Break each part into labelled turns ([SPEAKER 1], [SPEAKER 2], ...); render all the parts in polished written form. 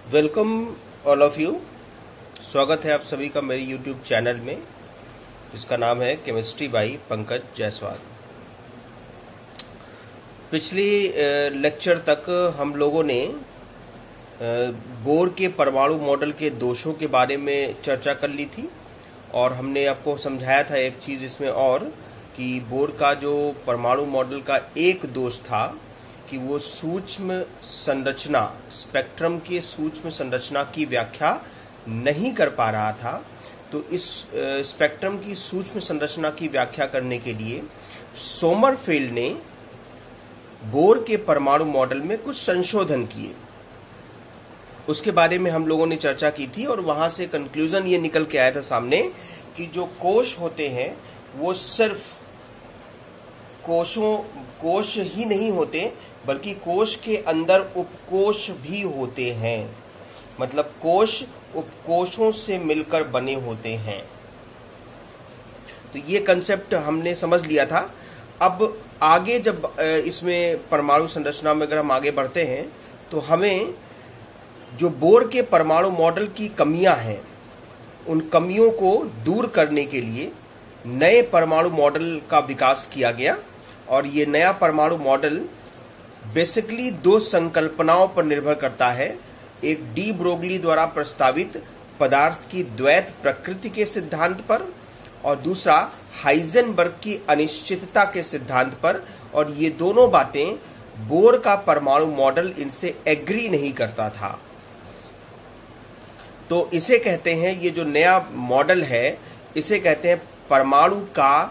[SPEAKER 1] Welcome all of you. स्वागत है आप सभी का मेरे यूट्यूब चैनल में, जिसका नाम है केमिस्ट्री बाई पंकज जायसवाल। पिछली लेक्चर तक हम लोगों ने बोर के परमाणु मॉडल के दोषों के बारे में चर्चा कर ली थी और हमने आपको समझाया था एक चीज इसमें और कि बोर का जो परमाणु मॉडल का एक दोष था कि वो सूक्ष्म संरचना, स्पेक्ट्रम के सूक्ष्म संरचना की व्याख्या नहीं कर पा रहा था। तो इस स्पेक्ट्रम की सूक्ष्म संरचना की व्याख्या करने के लिए सोमरफेल्ड ने बोर के परमाणु मॉडल में कुछ संशोधन किए। उसके बारे में हम लोगों ने चर्चा की थी और वहां से कंक्लूजन ये निकल के आया था सामने कि जो कोश होते हैं वो सिर्फ कोश ही नहीं होते, बल्कि कोश के अंदर उपकोश भी होते हैं। मतलब कोश उपकोशों से मिलकर बने होते हैं। तो ये कंसेप्ट हमने समझ लिया था। अब आगे जब इसमें परमाणु संरचना में अगर हम आगे बढ़ते हैं तो हमें जो बोर के परमाणु मॉडल की कमियां हैं, उन कमियों को दूर करने के लिए नए परमाणु मॉडल का विकास किया गया। और ये नया परमाणु मॉडल बेसिकली दो संकल्पनाओं पर निर्भर करता है। एक डी ब्रोगली द्वारा प्रस्तावित पदार्थ की द्वैत प्रकृति के सिद्धांत पर और दूसरा हाइजेनबर्ग की अनिश्चितता के सिद्धांत पर। और ये दोनों बातें बोर का परमाणु मॉडल इनसे एग्री नहीं करता था। तो इसे कहते हैं, ये जो नया मॉडल है इसे कहते हैं परमाणु का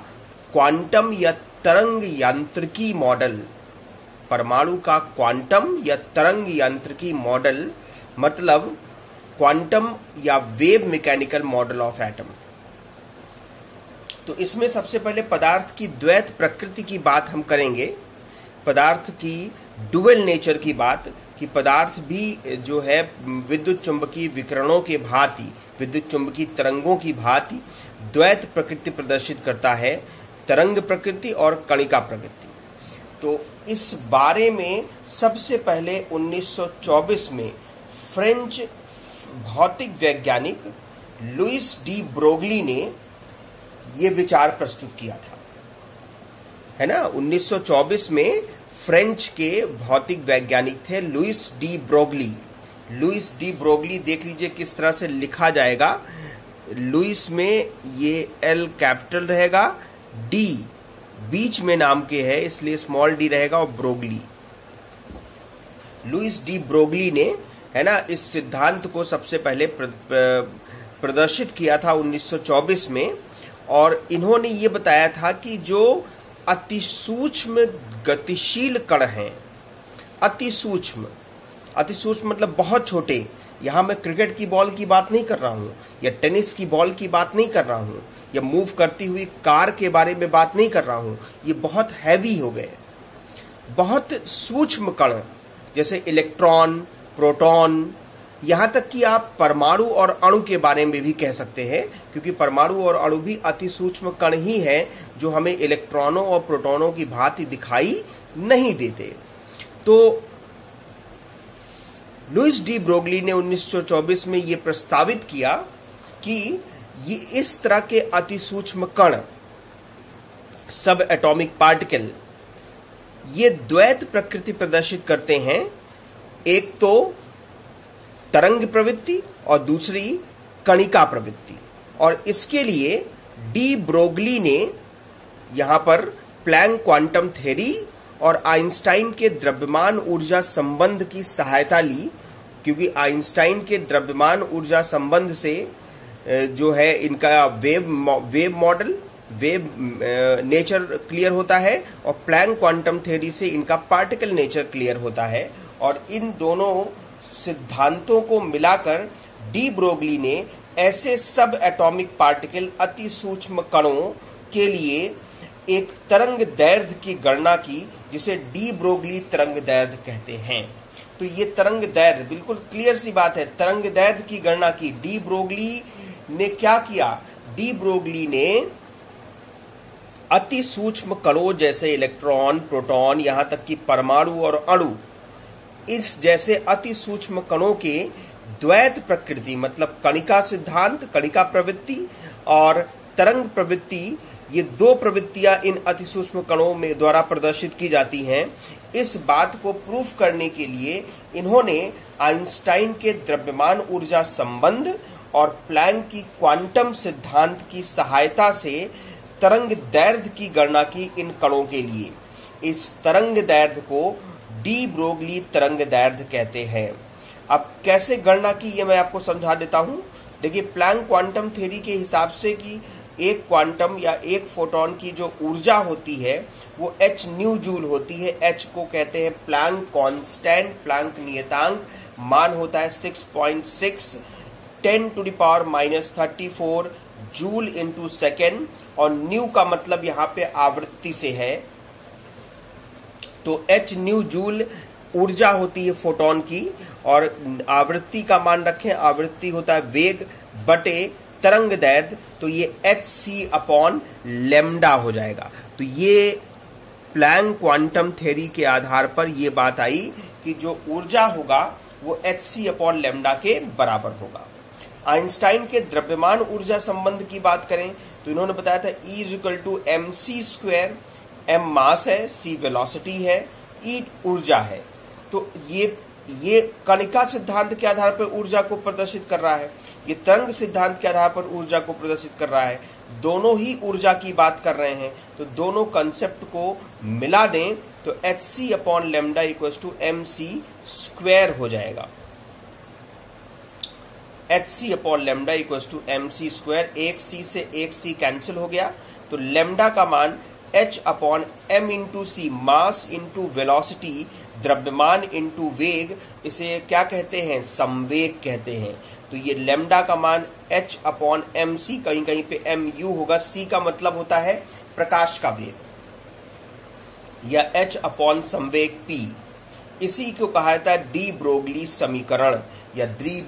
[SPEAKER 1] क्वांटम या तरंग यांत्रिकी मॉडल। परमाणु का क्वांटम या तरंग यांत्रिकी मॉडल मतलब क्वांटम या wave mechanical model of atom. तो इसमें सबसे पहले पदार्थ की द्वैत प्रकृति की बात हम करेंगे, पदार्थ की डुअल नेचर की बात, कि पदार्थ भी जो है विद्युत चुंबकीय विकिरणों के भांति, विद्युत चुंबकीय तरंगों की भांति द्वैत प्रकृति प्रदर्शित करता है, तरंग प्रकृति और कणिका प्रकृति। तो इस बारे में सबसे पहले 1924 में फ्रेंच भौतिक वैज्ञानिक लुइस डी ब्रोगली ने ये विचार प्रस्तुत किया था, है ना। 1924 में फ्रेंच के भौतिक वैज्ञानिक थे Louis de Broglie. Louis de Broglie देख लीजिए किस तरह से लिखा जाएगा। लुइस में ये एल कैपिटल रहेगा, डी बीच में नाम के है इसलिए स्मॉल डी रहेगा और ब्रोगली। लुइस डी ब्रोगली ने, है ना, इस सिद्धांत को सबसे पहले प्रदर्शित किया था 1924 में। और इन्होंने ये बताया था कि जो अति सूक्ष्म गतिशील कण हैं, अति सूक्ष्म मतलब बहुत छोटे, यहां मैं क्रिकेट की बॉल की बात नहीं कर रहा हूं या टेनिस की बॉल की बात नहीं कर रहा हूं या मूव करती हुई कार के बारे में बात नहीं कर रहा हूं। ये बहुत हैवी हो गए, बहुत सूक्ष्म कण जैसे इलेक्ट्रॉन, प्रोटॉन, यहां तक कि आप परमाणु और अणु के बारे में भी कह सकते हैं, क्योंकि परमाणु और अणु भी अति सूक्ष्म कण ही है जो हमें इलेक्ट्रॉनों और प्रोटॉनों की भांति दिखाई नहीं देते। तो लुइस डी ब्रोगली ने 1924 में यह प्रस्तावित किया कि ये इस तरह के अति सूक्ष्म कण, सब एटॉमिक पार्टिकल, ये द्वैत प्रकृति प्रदर्शित करते हैं। एक तो तरंग प्रवृत्ति और दूसरी कणिका प्रवृत्ति। और इसके लिए डी ब्रोगली ने यहां पर प्लैंक क्वांटम थ्योरी और आइंस्टाइन के द्रव्यमान ऊर्जा संबंध की सहायता ली, क्योंकि आइंस्टाइन के द्रव्यमान ऊर्जा संबंध से जो है इनका wave model, wave nature clear होता है और प्लैंक क्वांटम थ्योरी से इनका पार्टिकल नेचर क्लियर होता है। और इन दोनों सिद्धांतों को मिलाकर डी ब्रोगली ने ऐसे सब एटॉमिक पार्टिकल, अति सूक्ष्म कणों के लिए एक तरंग दैर्ध्य की गणना की, जिसे डी ब्रोगली तरंग दैर्ध्य कहते हैं। तो ये तरंग दैर्ध्य बिल्कुल क्लियर सी बात है, तरंग दैर्ध्य की गणना की। डी ब्रोगली ने क्या किया? डी ब्रोगली ने अति सूक्ष्म कणों जैसे इलेक्ट्रॉन, प्रोटॉन, यहां तक कि परमाणु और अणु, इस जैसे अति सूक्ष्म कणों के द्वैत प्रकृति मतलब कणिका सिद्धांत, कणिका प्रवृत्ति और तरंग प्रवृत्ति, ये दो प्रवृत्तियां इन अति सूक्ष्म कणों में द्वारा प्रदर्शित की जाती हैं। इस बात को प्रूफ करने के लिए इन्होंने आइंस्टाइन के द्रव्यमान ऊर्जा संबंध और प्लैंक की क्वांटम सिद्धांत की सहायता से तरंग दैर्ध्य की गणना की इन कणों के लिए। इस तरंग दैर्ध्य को डी ब्रोगली तरंग दैर्ध्य कहते हैं। अब कैसे गणना की ये मैं आपको समझा देता हूं। देखिए, प्लैंक क्वांटम थ्योरी के हिसाब से कि एक क्वांटम या एक फोटोन की जो ऊर्जा होती है वो h न्यू जूल होती है। h को कहते हैं प्लैंक कांस्टेंट, प्लैंक नियतांक, मान होता है 6.6 10⁻⁻34 जूल इनटू सेकेंड, और न्यू का मतलब यहां पे आवृत्ति से है। तो h न्यू जूल ऊर्जा होती है फोटोन की, और आवृत्ति का मान रखें, आवृत्ति होता है वेग बटे तरंग दैर्ध्य, तो ये hc/λ हो जाएगा। तो ये प्लैंक क्वांटम थ्योरी के आधार पर ये बात आई कि जो ऊर्जा होगा वो hc/λ के बराबर होगा। आइंस्टाइन के द्रव्यमान ऊर्जा संबंध की बात करें तो इन्होंने बताया था E = mc², m मास है, c वेलोसिटी है, E ऊर्जा है। तो ये कणिका सिद्धांत के आधार पर ऊर्जा को प्रदर्शित कर रहा है, ये तरंग सिद्धांत के आधार पर ऊर्जा को प्रदर्शित कर रहा है। दोनों ही ऊर्जा की बात कर रहे हैं, तो दोनों कंसेप्ट को मिला दें तो hc/λ = mc² हो जाएगा। hc/λ = mc², एक c से एक c कैंसिल हो गया, तो लैम्डा का मान h/m/c, मास इंटू वेलोसिटी, द्रव्यमान इंटू वेग, इसे क्या कहते हैं, संवेग कहते हैं। तो ये लैम्डा का मान h/mc, कहीं कहीं पे mu होगा, c का मतलब होता है प्रकाश का वेग, या h/ संवेग p। इसी को कहा जाता है डी ब्रोगली समीकरण या डी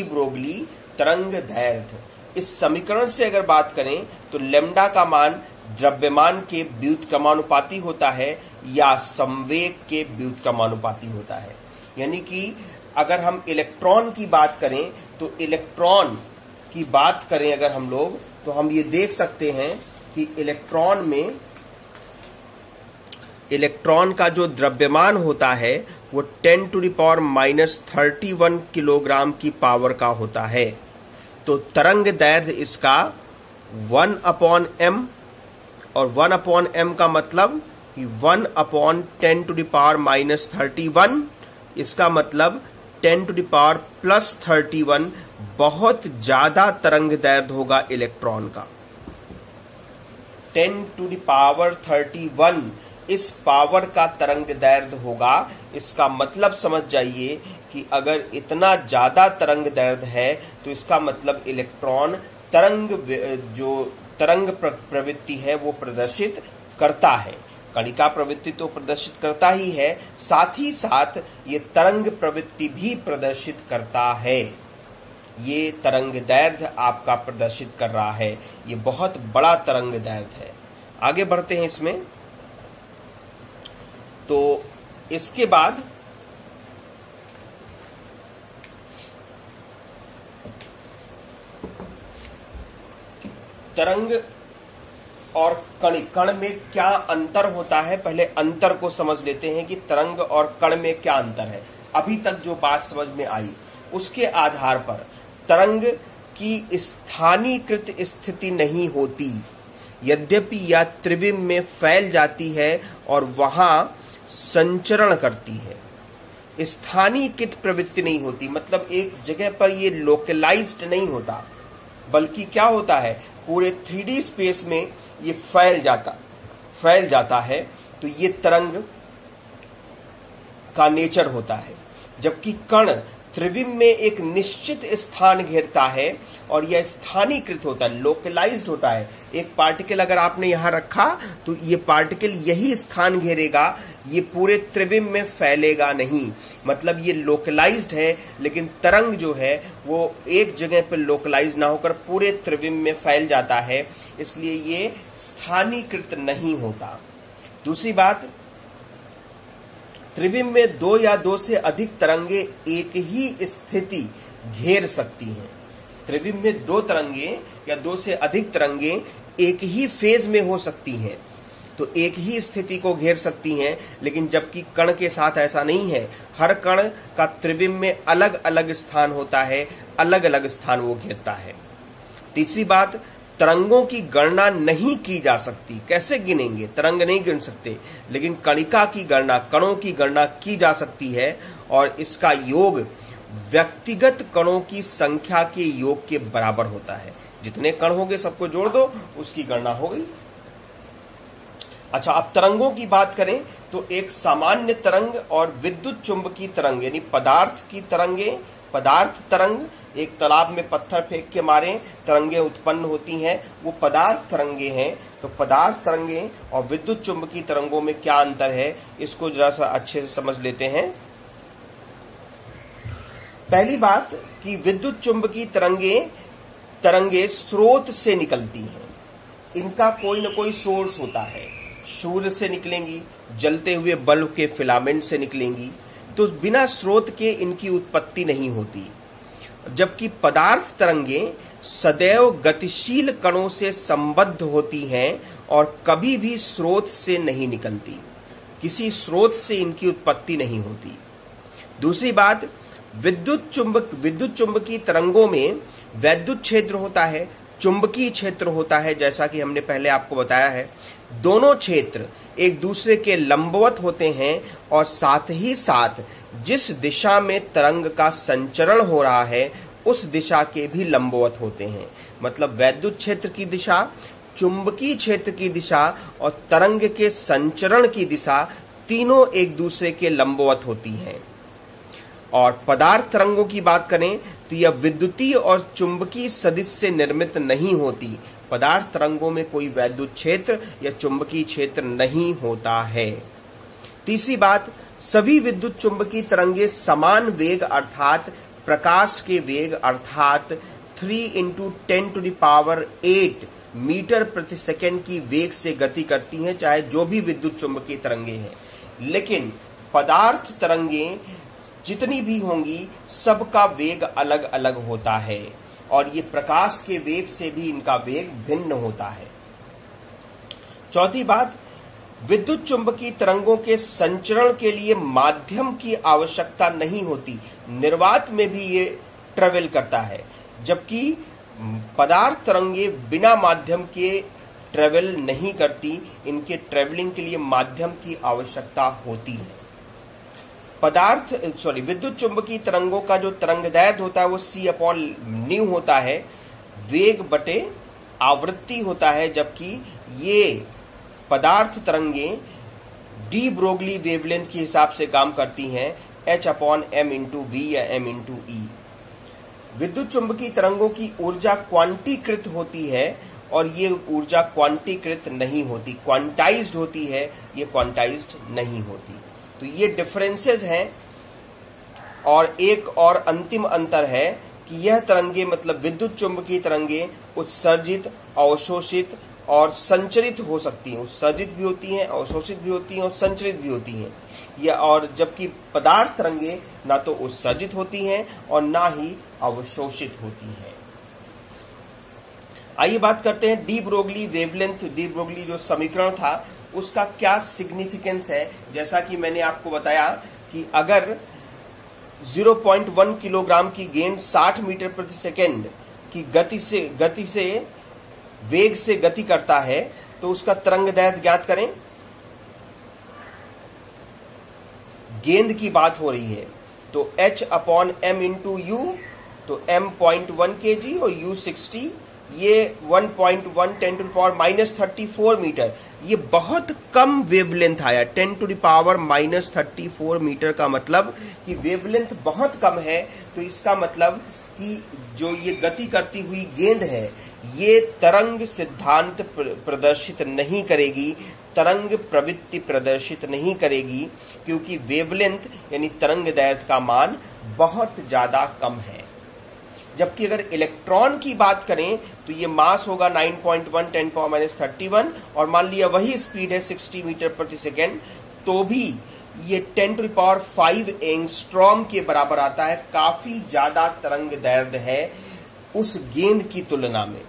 [SPEAKER 1] ब्रोगली तरंग दैर्ध्य। इस समीकरण से अगर बात करें तो लैम्डा का मान द्रव्यमान के व्युत्क्रमानुपाती होता है या संवेग के व्युत्क्रमानुपाती होता है। यानी कि अगर हम इलेक्ट्रॉन की बात करें तो इलेक्ट्रॉन की बात करें अगर हम लोग, तो हम ये देख सकते हैं कि इलेक्ट्रॉन का जो द्रव्यमान होता है वो 10⁻³ किलोग्राम की पावर का होता है। तो तरंग दैर्ध्य इसका 1/m, और 1/m का मतलब 1/10⁻31, इसका मतलब 10⁻+31 बहुत ज्यादा तरंग दैर्ध्य होगा इलेक्ट्रॉन का। 10⁻31 इस पावर का तरंग दैर्ध्य होगा। इसका मतलब समझ जाइए कि अगर इतना ज्यादा तरंग दैर्ध्य है तो इसका मतलब इलेक्ट्रॉन तरंग प्रवृत्ति है वो प्रदर्शित करता है। कणिका प्रवृत्ति तो प्रदर्शित करता ही है, साथ ही साथ ये तरंग प्रवृत्ति भी प्रदर्शित करता है। ये तरंग दैर्ध्य आपका प्रदर्शित कर रहा है, ये बहुत बड़ा तरंग दैर्ध्य है। आगे बढ़ते हैं इसमें। तो इसके बाद तरंग और कण में क्या अंतर होता है, पहले अंतर को समझ लेते हैं कि तरंग और कण में क्या अंतर है। अभी तक जो बात समझ में आई उसके आधार पर तरंग की स्थानीयकृत स्थिति नहीं होती, यद्यपि यह त्रिविम में फैल जाती है और वहां संचरण करती है। स्थानीयकृत प्रवृत्ति नहीं होती, मतलब एक जगह पर ये लोकलाइज्ड नहीं होता, बल्कि क्या होता है पूरे 3D स्पेस में ये फैल जाता है। तो ये तरंग का नेचर होता है। जबकि कण त्रिविम में एक निश्चित स्थान घेरता है और यह स्थानीयकृत होता है, लोकलाइज्ड होता है। एक पार्टिकल अगर आपने यहां रखा तो ये पार्टिकल यही स्थान घेरेगा, ये पूरे त्रिविम में फैलेगा नहीं। मतलब ये लोकलाइज्ड है, लेकिन तरंग जो है वो एक जगह पर लोकलाइज्ड ना होकर पूरे त्रिविम में फैल जाता है, इसलिए ये स्थानीयकृत नहीं होता। दूसरी बात, त्रिविम में 2 या 2 से अधिक तरंगे एक ही स्थिति घेर सकती हैं। त्रिविम में 2 तरंगे या 2 से अधिक तरंगे एक ही फेज में हो सकती हैं, तो एक ही स्थिति को घेर सकती हैं, लेकिन जबकि कण के साथ ऐसा नहीं है। हर कण का त्रिविम में अलग अलग स्थान होता है, अलग अलग स्थान वो घेरता है। तीसरी बात, तरंगों की गणना नहीं की जा सकती। कैसे गिनेंगे? तरंग नहीं गिन सकते, लेकिन कणिका की गणना, कणों की गणना की जा सकती है, और इसका योग व्यक्तिगत कणों की संख्या के योग के बराबर होता है। जितने कण होंगे सबको जोड़ दो, उसकी गणना हो गई। अच्छा, अब तरंगों की बात करें तो एक सामान्य तरंग और विद्युत चुंबकीय तरंग यानी पदार्थ की तरंगे, पदार्थ तरंग, एक तालाब में पत्थर फेंक के मारे तरंगे उत्पन्न होती हैं, वो पदार्थ तरंगे हैं। तो पदार्थ तरंगे और विद्युत चुंबकीय तरंगों में क्या अंतर है, इसको जरा सा अच्छे से समझ लेते हैं। पहली बात कि विद्युत चुंबकीय तरंगे स्रोत से निकलती हैं। इनका कोई न कोई सोर्स होता है। सूर्य से निकलेंगी, जलते हुए बल्ब के फिलामेंट से निकलेंगी, तो बिना स्रोत के इनकी उत्पत्ति नहीं होती। जबकि पदार्थ तरंगे सदैव गतिशील कणों से संबद्ध होती हैं और कभी भी स्रोत से नहीं निकलती। किसी स्रोत से इनकी उत्पत्ति नहीं होती। दूसरी बात, विद्युत चुंबकीय तरंगों में वैद्युत क्षेत्र होता है, चुंबकीय क्षेत्र होता है, जैसा कि हमने पहले आपको बताया है। दोनों क्षेत्र एक दूसरे के लंबवत होते हैं और साथ ही साथ जिस दिशा में तरंग का संचरण हो रहा है उस दिशा के भी लंबवत होते हैं। मतलब वैद्युत क्षेत्र की दिशा, चुंबकीय क्षेत्र की दिशा और तरंग के संचरण की दिशा तीनों एक दूसरे के लंबवत होती हैं। और पदार्थ तरंगों की बात करें तो यह विद्युतीय और चुंबकीय सदिश से निर्मित नहीं होती। पदार्थ तरंगों में कोई वैद्युत क्षेत्र या चुंबकीय क्षेत्र नहीं होता है। तीसरी बात, सभी विद्युत चुंबकीय तरंगे समान वेग अर्थात प्रकाश के वेग अर्थात 3 × 10⁸ मीटर प्रति सेकंड की वेग से गति करती हैं, चाहे जो भी विद्युत चुंबकीय तरंगे हैं। लेकिन पदार्थ तरंगे जितनी भी होंगी सबका वेग अलग अलग होता है और ये प्रकाश के वेग से भी इनका वेग भिन्न होता है। चौथी बात, विद्युत चुंबकीय तरंगों के संचरण के लिए माध्यम की आवश्यकता नहीं होती। निर्वात में भी ये ट्रेवल करता है, जबकि पदार्थ तरंगे बिना माध्यम के ट्रेवल नहीं करती। इनके ट्रेवलिंग के लिए माध्यम की आवश्यकता होती है। विद्युत चुंबकीय तरंगों का जो तरंगदैर्घ्य होता है वो c/ν होता है, वेग बटे आवृत्ति होता है, जबकि ये पदार्थ तरंगे डी ब्रोगली वेवलेंथ के हिसाब से काम करती हैं, h/m/v या m/e। विद्युत चुंबकीय तरंगों की ऊर्जा क्वांटीकृत होती है और ये ऊर्जा क्वांटीकृत नहीं होती, क्वांटाइज्ड होती है, ये क्वांटाइज्ड नहीं होती। तो ये डिफरेंसेस हैं। और एक और अंतिम अंतर है कि यह तरंगे मतलब विद्युत चुंबकीय तरंगे उत्सर्जित, अवशोषित और संचरित हो सकती हैं। उत्सर्जित भी होती हैं, अवशोषित भी होती हैं और संचरित भी होती हैं। यह और जबकि पदार्थ तरंगे ना तो उत्सर्जित होती हैं और ना ही अवशोषित होती हैं। आइए बात करते हैं de Broglie wavelength. De Broglie जो समीकरण था उसका क्या सिग्निफिकेंस है। जैसा कि मैंने आपको बताया कि अगर 0.1 किलोग्राम की गेंद 60 मीटर प्रति सेकंड की गति से वेग से गति करता है तो उसका तरंगदैर्घ्य ज्ञात करें। गेंद की बात हो रही है तो h/m/u, तो m 0.1 kg और u 60, ये 1.1 10⁻⁻34 मीटर। ये बहुत कम वेवलेंथ आया। 10⁻⁻34 मीटर का मतलब कि वेवलेंथ बहुत कम है। तो इसका मतलब कि जो ये गति करती हुई गेंद है ये तरंग सिद्धांत प्रदर्शित नहीं करेगी, तरंग प्रवृत्ति प्रदर्शित नहीं करेगी, क्योंकि वेवलेंथ यानी तरंगदैर्घ्य का मान बहुत ज्यादा कम है। जबकि अगर इलेक्ट्रॉन की बात करें तो ये मास होगा 9.1 10⁻31 और मान लिया वही स्पीड है 60 मीटर प्रति सेकेंड, तो भी ये 10⁵ एंगस्ट्रॉम के बराबर आता है। काफी ज्यादा तरंग दैर्ध्य है उस गेंद की तुलना में।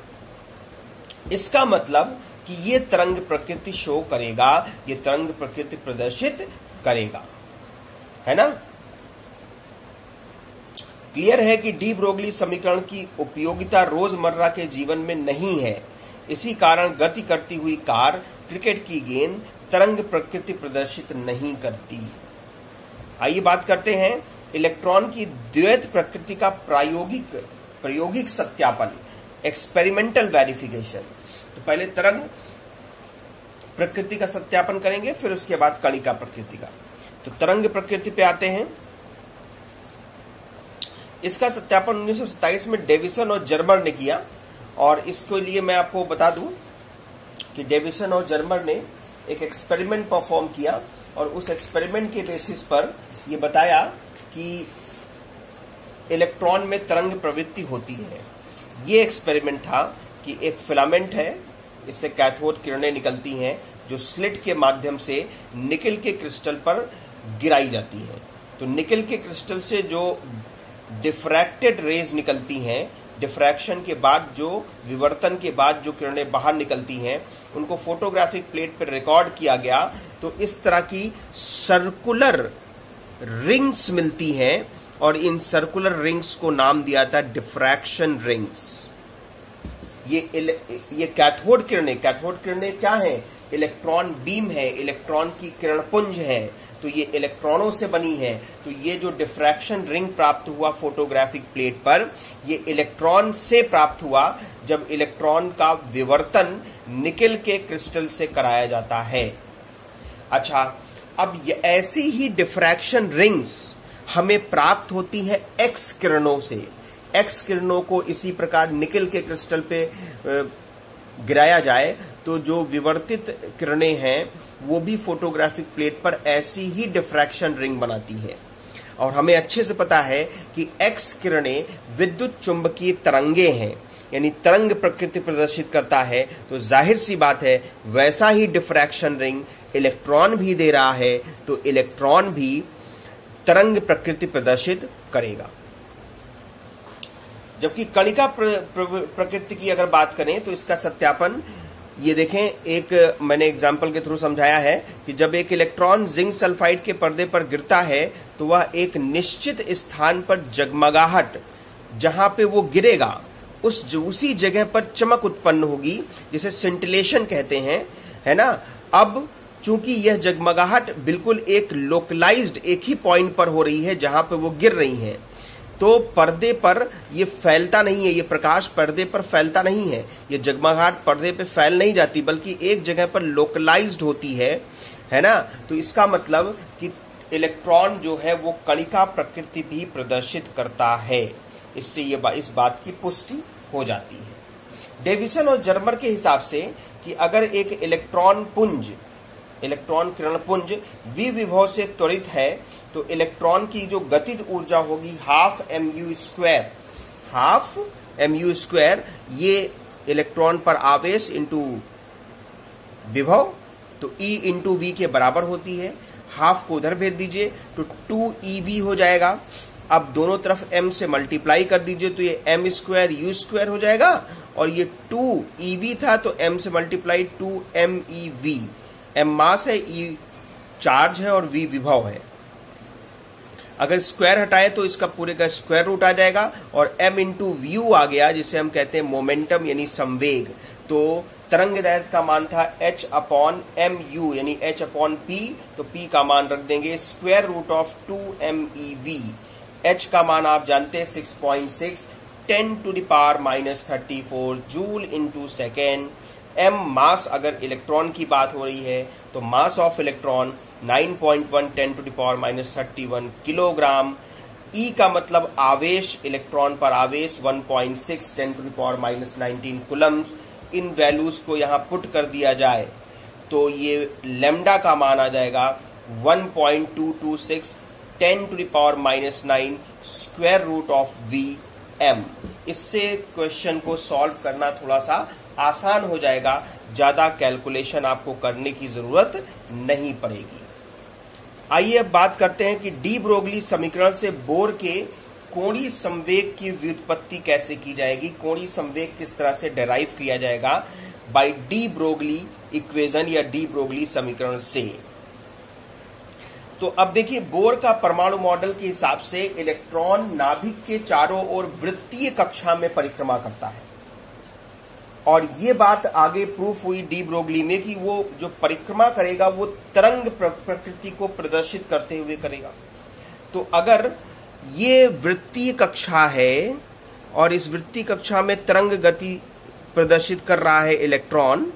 [SPEAKER 1] इसका मतलब कि ये तरंग प्रकृति शो करेगा, ये तरंग प्रकृति प्रदर्शित करेगा, है ना। क्लियर है कि डी ब्रोगली समीकरण की उपयोगिता रोजमर्रा के जीवन में नहीं है। इसी कारण गति करती हुई कार, क्रिकेट की गेंद तरंग प्रकृति प्रदर्शित नहीं करती। आइए बात करते हैं इलेक्ट्रॉन की द्वैत प्रकृति का प्रायोगिक सत्यापन, एक्सपेरिमेंटल वेरिफिकेशन। तो पहले तरंग प्रकृति का सत्यापन करेंगे, फिर उसके बाद कणिका प्रकृति का। तो तरंग प्रकृति पे आते हैं। इसका सत्यापन 1927 में डेविसन और जर्मर ने किया, और इसके लिए मैं आपको बता दूं कि डेविसन और जर्मर ने एक एक्सपेरिमेंट परफॉर्म किया, और उस एक्सपेरिमेंट के बेसिस पर यह बताया कि इलेक्ट्रॉन में तरंग प्रवृत्ति होती है। ये एक्सपेरिमेंट था कि एक फिलामेंट है, इससे कैथोड किरणें निकलती हैं जो स्लिट के माध्यम से निकेल के क्रिस्टल पर गिराई जाती हैं। तो निकेल के क्रिस्टल से जो डिफ्रैक्टेड रेज निकलती हैं, डिफ्रैक्शन के बाद जो विवर्तन के बाद जो किरणें बाहर निकलती हैं, उनको फोटोग्राफिक प्लेट पर रिकॉर्ड किया गया। तो इस तरह की सर्कुलर रिंग्स मिलती हैं, और इन सर्कुलर रिंग्स को नाम दिया था डिफ्रैक्शन रिंग्स। ये कैथोड किरणें क्या है? इलेक्ट्रॉन बीम है, इलेक्ट्रॉन की किरणपुंज है, तो ये इलेक्ट्रॉनों से बनी है। तो ये जो डिफ्रैक्शन रिंग प्राप्त हुआ फोटोग्राफिक प्लेट पर, ये इलेक्ट्रॉन से प्राप्त हुआ जब इलेक्ट्रॉन का विवर्तन निकेल के क्रिस्टल से कराया जाता है। अच्छा, अब ये ऐसी ही डिफ्रैक्शन रिंग्स हमें प्राप्त होती है एक्स किरणों से। एक्स किरणों को इसी प्रकार निकेल के क्रिस्टल पे गिराया जाए तो जो विवर्तित किरणें हैं वो भी फोटोग्राफिक प्लेट पर ऐसी ही डिफ्रैक्शन रिंग बनाती है। और हमें अच्छे से पता है कि एक्स किरणें विद्युत चुंबकीय तरंगे हैं, यानी तरंग प्रकृति प्रदर्शित करता है। तो जाहिर सी बात है वैसा ही डिफ्रैक्शन रिंग इलेक्ट्रॉन भी दे रहा है, तो इलेक्ट्रॉन भी तरंग प्रकृति प्रदर्शित करेगा। जबकि कणिका प्रकृति की अगर बात करें तो इसका सत्यापन ये देखें, एक मैंने एग्जाम्पल के थ्रू समझाया है कि जब एक इलेक्ट्रॉन जिंक सल्फाइड के पर्दे पर गिरता है तो वह एक निश्चित स्थान पर जगमगाहट, जहां पे वो गिरेगा उसी जगह पर चमक उत्पन्न होगी, जिसे सिंटिलेशन कहते हैं, है ना। अब चूंकि यह जगमगाहट बिल्कुल एक लोकलाइज्ड एक ही पॉइंट पर हो रही है जहां पे वो गिर रही है, तो पर्दे पर ये फैलता नहीं है, ये प्रकाश पर्दे पर फैलता नहीं है, ये जगमगाहट पर्दे पे फैल नहीं जाती, बल्कि एक जगह पर लोकलाइज्ड होती है ना। तो इसका मतलब कि इलेक्ट्रॉन जो है वो कणिका प्रकृति भी प्रदर्शित करता है। इससे ये इस बात की पुष्टि हो जाती है। डेविसन और जर्मर के हिसाब से कि अगर एक इलेक्ट्रॉन किरणपुंज v विभव से त्वरित है तो इलेक्ट्रॉन की जो गतिज ऊर्जा होगी हाफ mu स्क्वायर, ये इलेक्ट्रॉन पर आवेश इंटू विभव, तो E इंटू v के बराबर होती है। हाफ को उधर भेज दीजिए तो 2ev हो जाएगा। अब दोनों तरफ m से मल्टीप्लाई कर दीजिए तो ये m स्क्वायर u स्क्वायर हो जाएगा, और ये 2ev था तो m से मल्टीप्लाई 2mev। m मास है, e चार्ज है और v विभव है। अगर स्क्वायर हटाए तो इसका पूरे का स्क्वायर रूट आ जाएगा, और m इंटू व्यू आ गया, जिसे हम कहते हैं मोमेंटम यानी संवेग। तो तरंग दैर्ध्य का मान था h अपॉन mu यानी h अपॉन p, तो p का मान रख देंगे square root of 2mev। h का मान आप जानते हैं 6.6 10⁻⁻34 जूल इंटू सेकेंड। m मास, अगर इलेक्ट्रॉन की बात हो रही है तो mass of electron 9.1 10⁻31 kilogram. E का मतलब आवेश, इलेक्ट्रॉन पर आवेश 1.6 10⁻19 कूलम्स। इन वैल्यूज को यहां पुट कर दिया जाए तो ये लैम्डा का मान आ जाएगा 1.226 10⁻9 स्क्वायर रूट ऑफ Vm। इससे क्वेश्चन को सॉल्व करना थोड़ा सा आसान हो जाएगा, ज्यादा कैलकुलेशन आपको करने की जरूरत नहीं पड़ेगी। आइए अब बात करते हैं कि डी ब्रोगली समीकरण से बोर के कोणीय संवेग की व्युत्पत्ति कैसे की जाएगी, कोणीय संवेग किस तरह से डेराइव किया जाएगा बाय डी ब्रोगली इक्वेशन या डी ब्रोगली समीकरण से। तो अब देखिए, बोर का परमाणु मॉडल के हिसाब से इलेक्ट्रॉन नाभिक के चारों ओर वृत्तीय कक्षा में परिक्रमा करता है, और ये बात आगे प्रूफ हुई डी ब्रोगली में कि वो जो परिक्रमा करेगा वो तरंग प्रकृति को प्रदर्शित करते हुए करेगा। तो अगर ये वृत्तीय कक्षा है और इस वृत्तीय कक्षा में तरंग गति प्रदर्शित कर रहा है इलेक्ट्रॉन,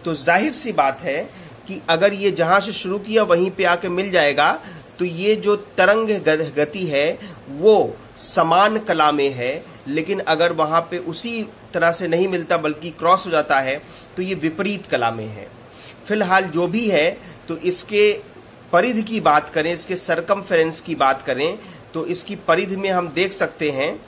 [SPEAKER 1] तो जाहिर सी बात है कि अगर ये जहां से शुरू किया वहीं पे आके मिल जाएगा, तो ये जो तरंग गति है वो समान कला में है। लेकिन अगर वहां पे उसी तरह से नहीं मिलता बल्कि क्रॉस हो जाता है तो ये विपरीत कला में है। फिलहाल जो भी है, तो इसके परिधि की बात करें, इसके सरकमफेरेंस की बात करें, तो इसकी परिधि में हम देख सकते हैं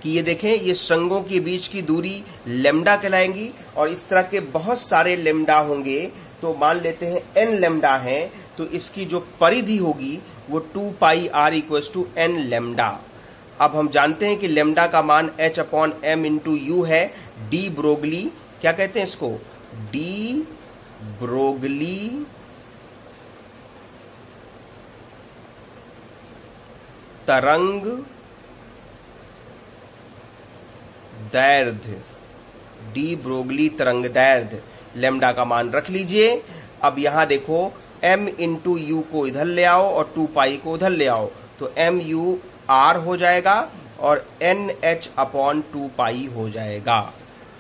[SPEAKER 1] कि ये देखें, ये श्रृंगों के बीच की दूरी लेम्डा कहलाएंगी, और इस तरह के बहुत सारे लेम्डा होंगे। तो मान लेते हैं एन लेम्डा है, तो इसकी जो परिधि होगी वो 2 pi r equals to n lambda. अब हम जानते हैं कि लेम्डा का मान h upon m into u है। डी ब्रोगली क्या कहते हैं इसको? डी ब्रोगली तरंग दैर्ध्य, डी ब्रोगली तरंग दैर्ध्य, लेम्डा का मान रख लीजिए। अब यहां देखो, m इंटू यू को इधर ले आओ और 2 पाई को उधर ले आओ, तो m u r हो जाएगा और n h अपॉन 2 पाई हो जाएगा।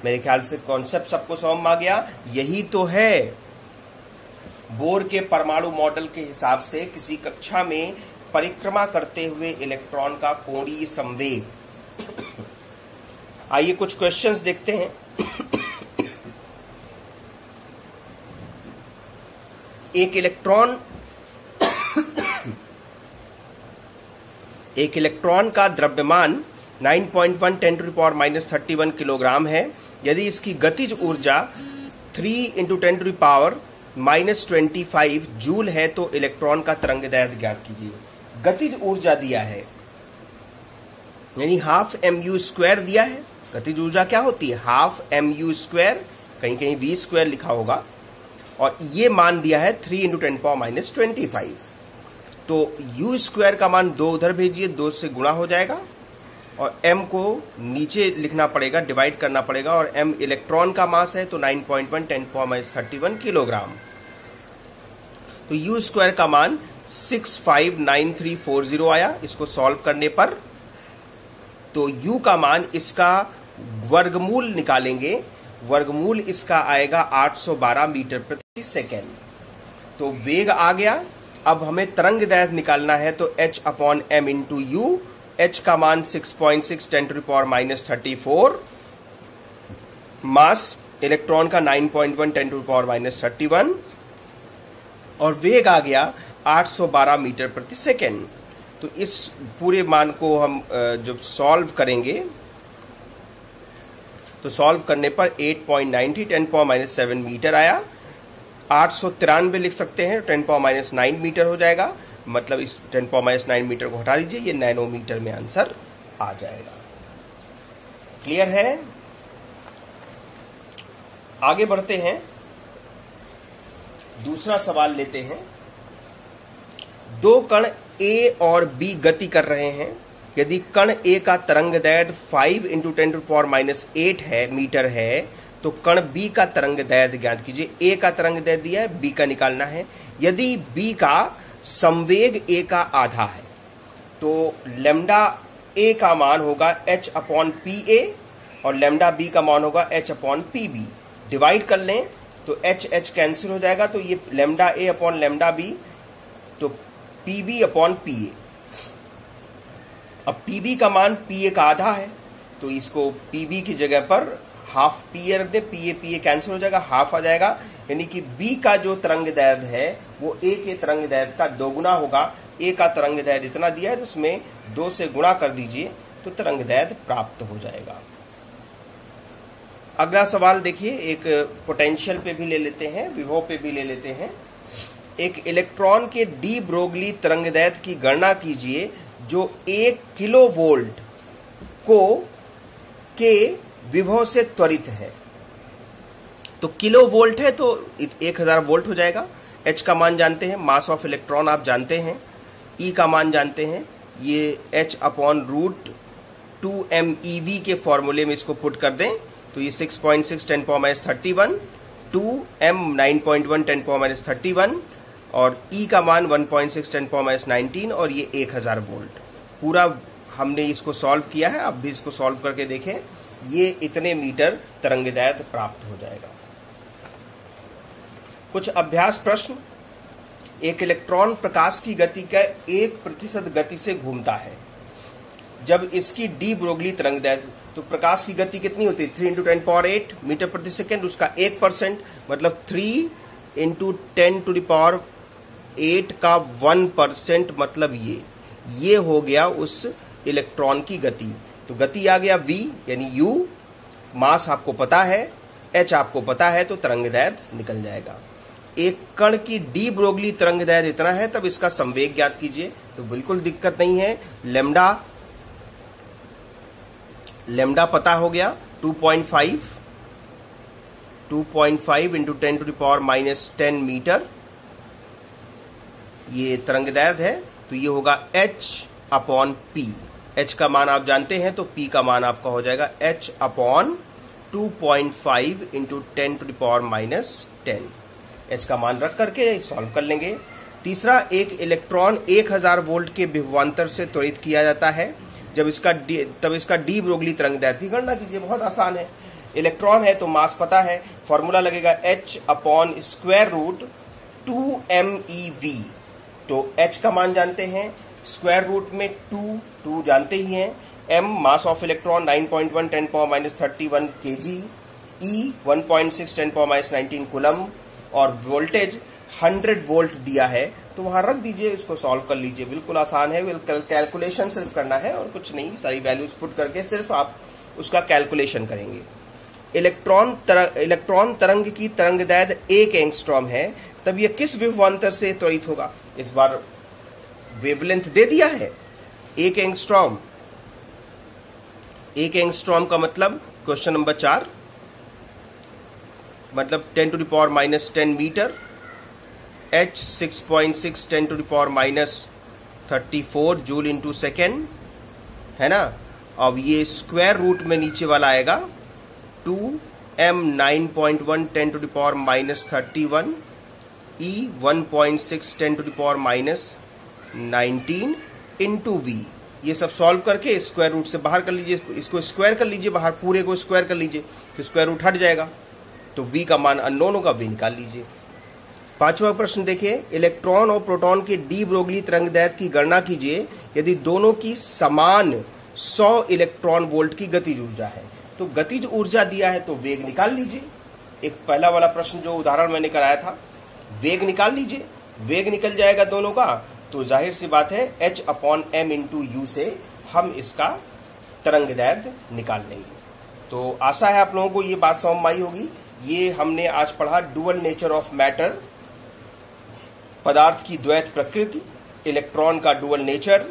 [SPEAKER 1] मेरे ख्याल से कॉन्सेप्ट सबको समझ में आ गया। यही तो है बोर के परमाणु मॉडल के हिसाब से किसी कक्षा में परिक्रमा करते हुए इलेक्ट्रॉन का कोणीय संवेग। आइए कुछ क्वेश्चंस देखते हैं। एक इलेक्ट्रॉन का द्रव्यमान 9.1 × 10⁻³ किलोग्राम है। यदि इसकी गतिज ऊर्जा 3 × 10⁻25 जूल है तो इलेक्ट्रॉन का तरंग दैर्ध्य ज्ञात कीजिए। गतिज ऊर्जा दिया है, यानी हाफ mu² दिया है। गतिज ऊर्जा क्या होती है? हाफ mu², कहीं कहीं v² लिखा होगा, और ये मान दिया है 3 × 10⁻25। तो u² का मान 2 उधर भेजिए, 2 से गुणा हो जाएगा, और m को नीचे लिखना पड़ेगा, डिवाइड करना पड़ेगा, और m इलेक्ट्रॉन का मास है तो 9.1 × 10⁻31 किलोग्राम। तो u² का मान 659340 आया इसको सॉल्व करने पर। तो u का मान, इसका वर्गमूल निकालेंगे, वर्गमूल इसका आएगा 812 मीटर प्रति सेकेंड। तो वेग आ गया। अब हमें तरंग दैर्ध्य निकालना है, तो h upon m into you. h का मान 6.6 × 10⁻34, मास इलेक्ट्रॉन का 9.1 × 10⁻31, और वेग आ गया 812 मीटर प्रति सेकेंड। तो इस पूरे मान को हम जब सॉल्व करेंगे, तो सॉल्व करने पर 8.90 10⁻7 मीटर आया। 893 लिख सकते हैं, 10⁻9 मीटर हो जाएगा। मतलब इस 10⁻9 मीटर को हटा दीजिए, ये नैनोमीटर में आंसर आ जाएगा। क्लियर है? आगे बढ़ते हैं, दूसरा सवाल लेते हैं। 2 कण A और B गति कर रहे हैं। यदि कण A का तरंग दैर्ध्य 5 × 10⁻8 है मीटर है, तो कण B का तरंग दैर्ध्य ज्ञात कीजिए। A का तरंग दैर्ध्य दिया है, B का निकालना है। यदि B का संवेग A का आधा है, तो लेम्डा A का मान होगा h अपॉन PA और लेम्डा B का मान होगा h अपॉन PB। डिवाइड कर लें तो h कैंसिल हो जाएगा, तो ये lambda A upon lambda B, तो PB अपॉन PA। अब PB का मान PA का आधा है, तो इसको PB की जगह पर हाफ PA रख दें, PA कैंसिल हो जाएगा, हाफ आ जाएगा। यानी कि B का जो तरंग दैर्ध्य है वो A के तरंग दैर्ध्य का 2 गुना होगा। A का तरंग दैर्ध्य इतना दिया है, उसमें 2 से गुणा कर दीजिए तो तरंग दैर्ध्य प्राप्त हो जाएगा। अगला सवाल देखिए, एक पोटेंशियल पे भी ले लेते हैं, विभव पे भी ले लेते हैं। एक इलेक्ट्रॉन के डी ब्रोगली तरंगदैर्घ्य की गणना कीजिए जो 1 किलोवोल्ट के विभव से त्वरित है। तो किलोवोल्ट है तो 1000 वोल्ट हो जाएगा। H का मान जानते हैं, मास ऑफ इलेक्ट्रॉन आप जानते हैं, E का मान जानते हैं, ये H/√2meV के फॉर्मूले में इसको पुट कर दें तो ये 6.6 10⁻31, 2m 9.1 10⁻31 और E का मान 1.6 10⁻19 और ये 1000 वोल्ट। पूरा हमने इसको सॉल्व किया है, आप भी इसको सॉल्व करके देखें, ये इतने मीटर तरंगदैर्घ्य प्राप्त हो जाएगा। कुछ अभ्यास प्रश्न। एक इलेक्ट्रॉन प्रकाश की गति का 1% गति से घूमता है। जब इसकी डी ब्रोगली तरंगदैर्घ्य, तो प्रकाश की गति कितनी होती है? 3 × 10⁸ मीटर प्रति सेकेंड। उसका 1% मतलब 3 × 10⁸ का 1% मतलब ये हो गया उस इलेक्ट्रॉन की गति। तो गति आ गया v यानी u, मास आपको पता है, h आपको पता है, तो तरंगदैर्घ्य निकल जाएगा। एक कण की डी ब्रोगली तरंगदैर्घ्य इतना है, तब इसका संवेग ज्ञात कीजिए। तो बिल्कुल दिक्कत नहीं है, लैम्डा पता हो गया 2.5 × 10⁻10 मीटर ये तरंगदैर्घ्य है। तो ये होगा h/p। h का मान आप जानते हैं तो p का मान आपका हो जाएगा h/2.5 × 10⁻10। h का मान रख करके सॉल्व कर लेंगे। तीसरा, एक इलेक्ट्रॉन 1000 वोल्ट के विभवांतर से त्वरित किया जाता है। तब इसका डी ब्रोगली तरंगदैर्घ्य की गणना कीजिए। बहुत आसान है, इलेक्ट्रॉन है तो मास पता है, फॉर्मूला लगेगा h/√2meV। तो h का मान जानते हैं, स्क्वायर रूट में 2 जानते ही हैं, m mass of electron 9.1 10⁻31 kg, E 1.6 10⁻19 coulomb और वोल्टेज 100 वोल्ट दिया है। तो वहां रख दीजिए, इसको सॉल्व कर लीजिए। बिल्कुल आसान है, कैलकुलेशन सिर्फ करना है और कुछ नहीं, सारी वैल्यूज पुट करके सिर्फ आप उसका कैलकुलेशन करेंगे। इलेक्ट्रॉन तरंग की तरंगदैर्घ्य 1 एंगस्ट्रॉम है, तब यह किस विभवांतर से त्वरित होगा? इस बार वेवलेंथ दे दिया है 1 एंगस्ट्रॉम। 1 एंगस्ट्रॉम का मतलब क्वेश्चन नंबर 4 मतलब 10⁻−10 metre, h 6.6 10⁻34 joule into second है ना। अब ये स्क्वायर रूट में नीचे वाला आएगा 2m 9.1 10⁻31 E 1.6 10⁻19 इंटू v। ये सब सॉल्व करके स्क्वायर रूट से बाहर कर लीजिए, इसको स्क्वायर कर लीजिए, बाहर पूरे को स्क्वायर कर लीजिए तो स्क्वायर रूट हट जाएगा। तो v का मान अननोन होगा, v निकाल लीजिए। पांचवा प्रश्न देखिए, इलेक्ट्रॉन और प्रोटॉन के डी ब्रोगली तरंगदैर्घ्य की गणना कीजिए यदि दोनों की समान 100 इलेक्ट्रॉन वोल्ट की गतिज ऊर्जा है। तो गतिज ऊर्जा दिया है तो वेग निकाल लीजिए। एक पहला वाला प्रश्न जो उदाहरण मैंने कराया था, वेग निकाल लीजिए, वेग निकल जाएगा दोनों का, तो जाहिर सी बात है h/m इंटू u से हम इसका तरंगदैर्घ्य निकाल लेंगे। तो आशा है आप लोगों को ये बात समझ में आई होगी। ये हमने आज पढ़ा डुअल नेचर ऑफ मैटर, पदार्थ की द्वैत प्रकृति, इलेक्ट्रॉन का डुअल नेचर,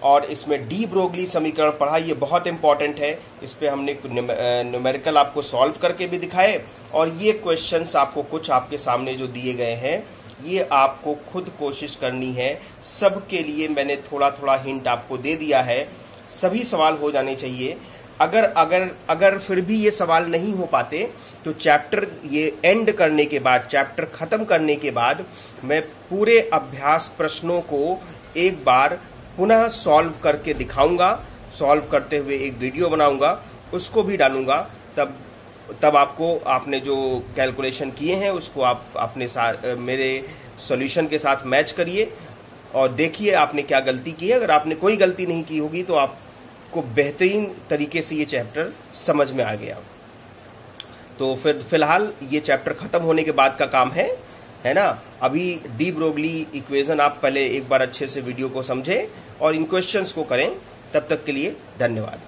[SPEAKER 1] और इसमें डी ब्रोगली समीकरण पढ़ा। ये बहुत इंपॉर्टेंट है, इस पे हमने न्यूमेरिकल आपको सॉल्व करके भी दिखाए, और ये क्वेश्चंस आपको कुछ आपके सामने जो दिए गए हैं ये आपको खुद कोशिश करनी है। सबके लिए मैंने थोड़ा थोड़ा हिंट आपको दे दिया है, सभी सवाल हो जाने चाहिए। अगर फिर भी ये सवाल नहीं हो पाते तो चैप्टर ये एंड करने के बाद, चैप्टर खत्म करने के बाद मैं पूरे अभ्यास प्रश्नों को एक बार पुनः सॉल्व करके दिखाऊंगा। सॉल्व करते हुए एक वीडियो बनाऊंगा, उसको भी डालूंगा। तब आपको आपने जो कैलकुलेशन किए हैं उसको आप अपने साथ मेरे सॉल्यूशन के साथ मैच करिए और देखिए आपने क्या गलती की है। अगर आपने कोई गलती नहीं की होगी तो आपको बेहतरीन तरीके से ये चैप्टर समझ में आ गया। तो फिलहाल ये चैप्टर खत्म होने के बाद का काम है ना। अभी डी ब्रोगली इक्वेशन आप पहले एक बार अच्छे से वीडियो को समझें और इन क्वेश्चंस को करें। तब तक के लिए धन्यवाद।